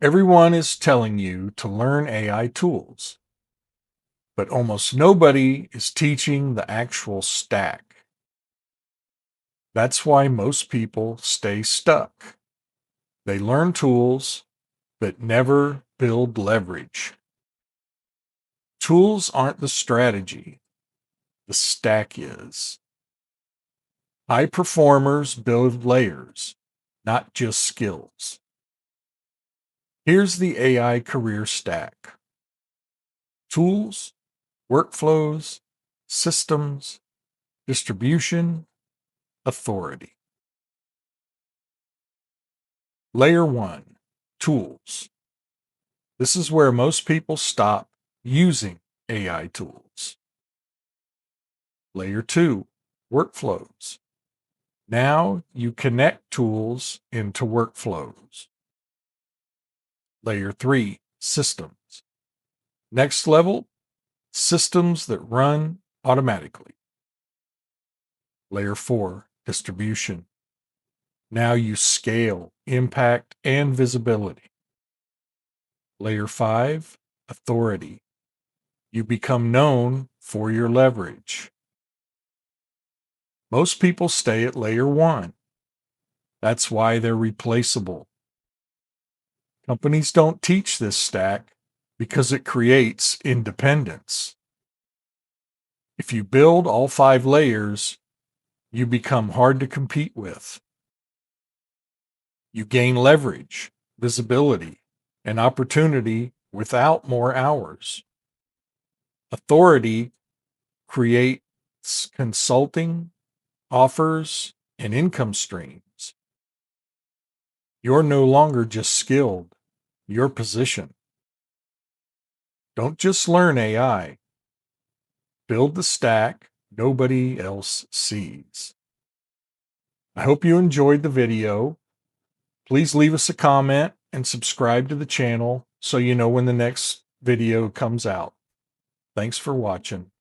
Everyone is telling you to learn AI tools, but almost nobody is teaching the actual stack. That's why most people stay stuck. They learn tools, but never build leverage. Tools aren't the strategy, the stack is. High performers build layers, not just skills. Here's the AI career stack: tools, workflows, systems, distribution, authority. Layer 1, tools. This is where most people stop using AI tools. Layer 2, workflows. Now you connect tools into workflows. Layer 3, systems. Next level, systems that run automatically. Layer 4, distribution. Now you scale, impact, and visibility. Layer 5, authority. You become known for your leverage. Most people stay at layer 1. That's why they're replaceable. Companies don't teach this stack because it creates independence. If you build all 5 layers, you become hard to compete with. You gain leverage, visibility, and opportunity without more hours. Authority creates consulting, offers, and income streams. You're no longer just skilled, you're positioned. Don't just learn AI, build the stack nobody else sees. I hope you enjoyed the video. Please leave us a comment and subscribe to the channel so you know when the next video comes out. Thanks for watching.